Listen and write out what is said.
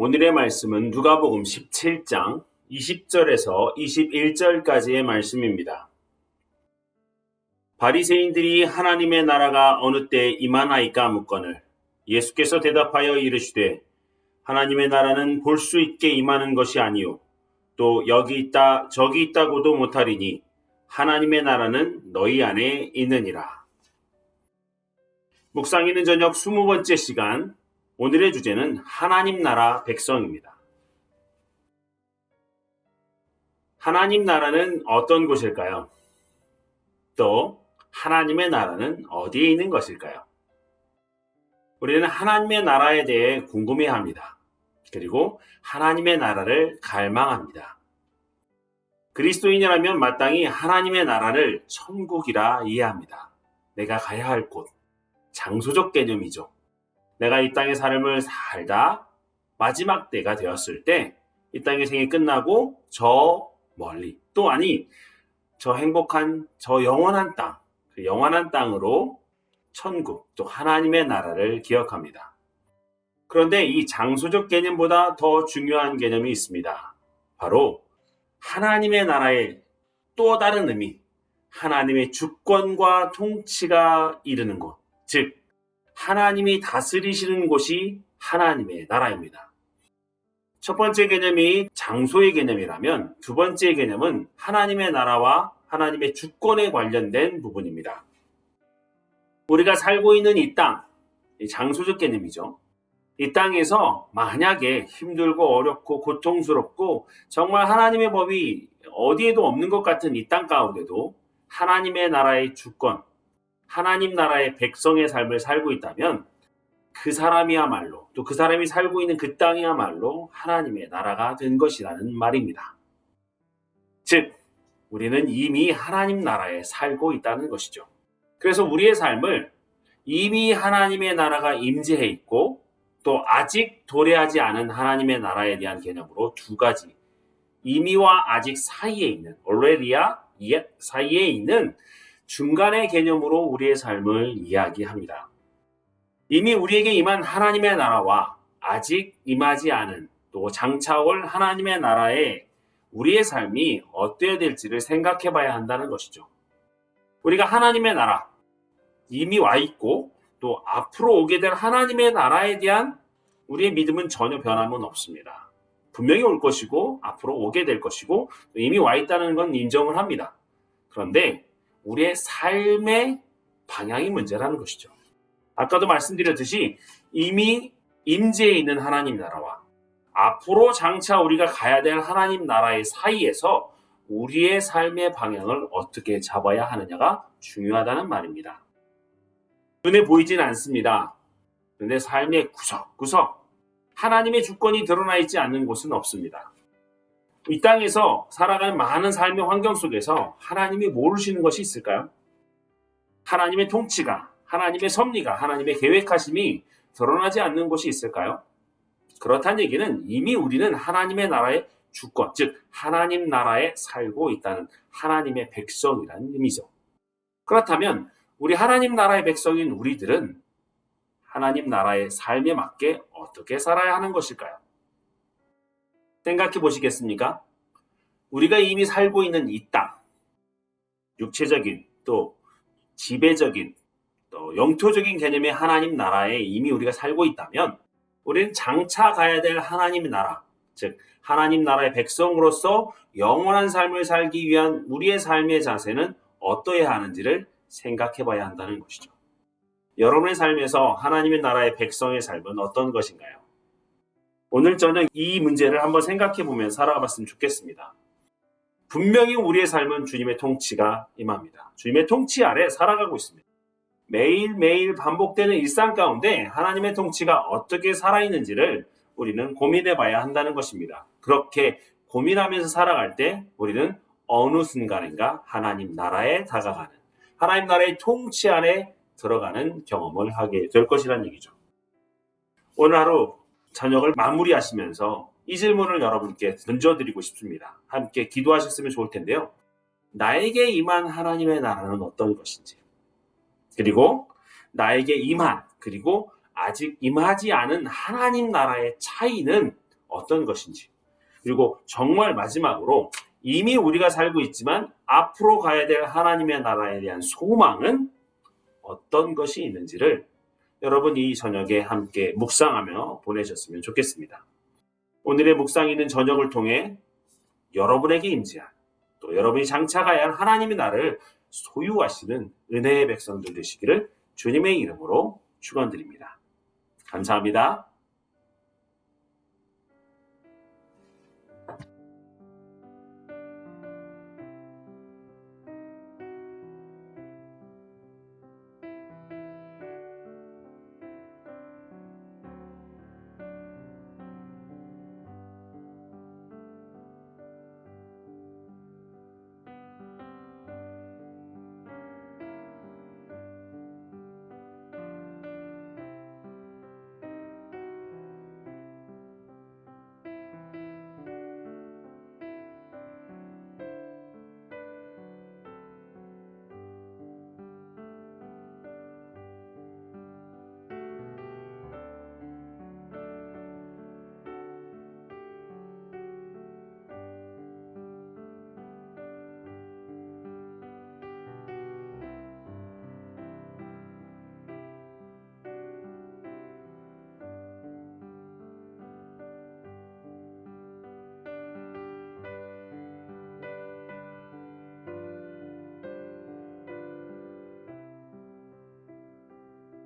오늘의 말씀은 누가복음 17장 20절에서 21절까지의 말씀입니다. 바리새인들이 하나님의 나라가 어느 때 임하나이까 묻거늘 예수께서 대답하여 이르시되 하나님의 나라는 볼 수 있게 임하는 것이 아니요 또 여기 있다 저기 있다고도 못하리니 하나님의 나라는 너희 안에 있느니라. 묵상이는 저녁 20번째 시간, 오늘의 주제는 하나님 나라 백성입니다. 하나님 나라는 어떤 곳일까요? 또 하나님의 나라는 어디에 있는 것일까요? 우리는 하나님의 나라에 대해 궁금해합니다. 그리고 하나님의 나라를 갈망합니다. 그리스도인이라면 마땅히 하나님의 나라를 천국이라 이해합니다. 내가 가야 할 곳, 장소적 개념이죠. 내가 이 땅의 삶을 살다 마지막 때가 되었을 때 이 땅의 생이 끝나고 저 멀리 또 아니 저 행복한 저 영원한 땅, 그 영원한 땅으로 천국 또 하나님의 나라를 기억합니다. 그런데 이 장소적 개념보다 더 중요한 개념이 있습니다. 바로 하나님의 나라의 또 다른 의미, 하나님의 주권과 통치가 이르는 곳, 즉 하나님이 다스리시는 곳이 하나님의 나라입니다. 첫 번째 개념이 장소의 개념이라면 두 번째 개념은 하나님의 나라와 하나님의 주권에 관련된 부분입니다. 우리가 살고 있는 이 땅, 장소적 개념이죠. 이 땅에서 만약에 힘들고 어렵고 고통스럽고 정말 하나님의 법이 어디에도 없는 것 같은 이 땅 가운데도 하나님의 나라의 주권, 하나님 나라의 백성의 삶을 살고 있다면 그 사람이야말로 또 그 사람이 살고 있는 그 땅이야말로 하나님의 나라가 된 것이라는 말입니다. 즉 우리는 이미 하나님 나라에 살고 있다는 것이죠. 그래서 우리의 삶을 이미 하나님의 나라가 임재해 있고 또 아직 도래하지 않은 하나님의 나라에 대한 개념으로 두 가지, 이미와 아직 사이에 있는 already와 yet 사이에 있는 중간의 개념으로 우리의 삶을 이야기합니다. 이미 우리에게 임한 하나님의 나라와 아직 임하지 않은 또 장차 올 하나님의 나라에 우리의 삶이 어때야 될지를 생각해 봐야 한다는 것이죠. 우리가 하나님의 나라, 이미 와 있고 또 앞으로 오게 될 하나님의 나라에 대한 우리의 믿음은 전혀 변함은 없습니다. 분명히 올 것이고 앞으로 오게 될 것이고 이미 와 있다는 건 인정을 합니다. 그런데 우리의 삶의 방향이 문제라는 것이죠. 아까도 말씀드렸듯이 이미 임재해 있는 하나님 나라와 앞으로 장차 우리가 가야 될 하나님 나라의 사이에서 우리의 삶의 방향을 어떻게 잡아야 하느냐가 중요하다는 말입니다. 눈에 보이진 않습니다. 그런데 삶의 구석구석 하나님의 주권이 드러나 있지 않는 곳은 없습니다. 이 땅에서 살아가는 많은 삶의 환경 속에서 하나님이 모르시는 것이 있을까요? 하나님의 통치가, 하나님의 섭리가, 하나님의 계획하심이 드러나지 않는 곳이 있을까요? 그렇다는 얘기는 이미 우리는 하나님의 나라의 주권, 즉 하나님 나라에 살고 있다는 하나님의 백성이라는 의미죠. 그렇다면 우리 하나님 나라의 백성인 우리들은 하나님 나라의 삶에 맞게 어떻게 살아야 하는 것일까요? 생각해 보시겠습니까? 우리가 이미 살고 있는 이 땅, 육체적인 또 지배적인 또 영토적인 개념의 하나님 나라에 이미 우리가 살고 있다면 우리는 장차 가야 될 하나님의 나라, 즉 하나님 나라의 백성으로서 영원한 삶을 살기 위한 우리의 삶의 자세는 어떠해야 하는지를 생각해 봐야 한다는 것이죠. 여러분의 삶에서 하나님의 나라의 백성의 삶은 어떤 것인가요? 오늘 저녁 이 문제를 한번 생각해 보면서 살아가 봤으면 좋겠습니다. 분명히 우리의 삶은 주님의 통치가 임합니다. 주님의 통치 아래 살아가고 있습니다. 매일매일 반복되는 일상 가운데 하나님의 통치가 어떻게 살아있는지를 우리는 고민해 봐야 한다는 것입니다. 그렇게 고민하면서 살아갈 때 우리는 어느 순간인가 하나님 나라에 다가가는, 하나님 나라의 통치 안에 들어가는 경험을 하게 될 것이라는 얘기죠. 오늘 하루 저녁을 마무리하시면서 이 질문을 여러분께 던져드리고 싶습니다. 함께 기도하셨으면 좋을 텐데요. 나에게 임한 하나님의 나라는 어떤 것인지, 그리고 나에게 임한, 그리고 아직 임하지 않은 하나님 나라의 차이는 어떤 것인지, 그리고 정말 마지막으로 이미 우리가 살고 있지만 앞으로 가야 될 하나님의 나라에 대한 소망은 어떤 것이 있는지를 여러분 이 저녁에 함께 묵상하며 보내셨으면 좋겠습니다. 오늘의 묵상 있는 저녁을 통해 여러분에게 임재한, 또 여러분이 장차가야 할 하나님의 나라를 소유하시는 은혜의 백성들 되시기를 주님의 이름으로 축원드립니다. 감사합니다.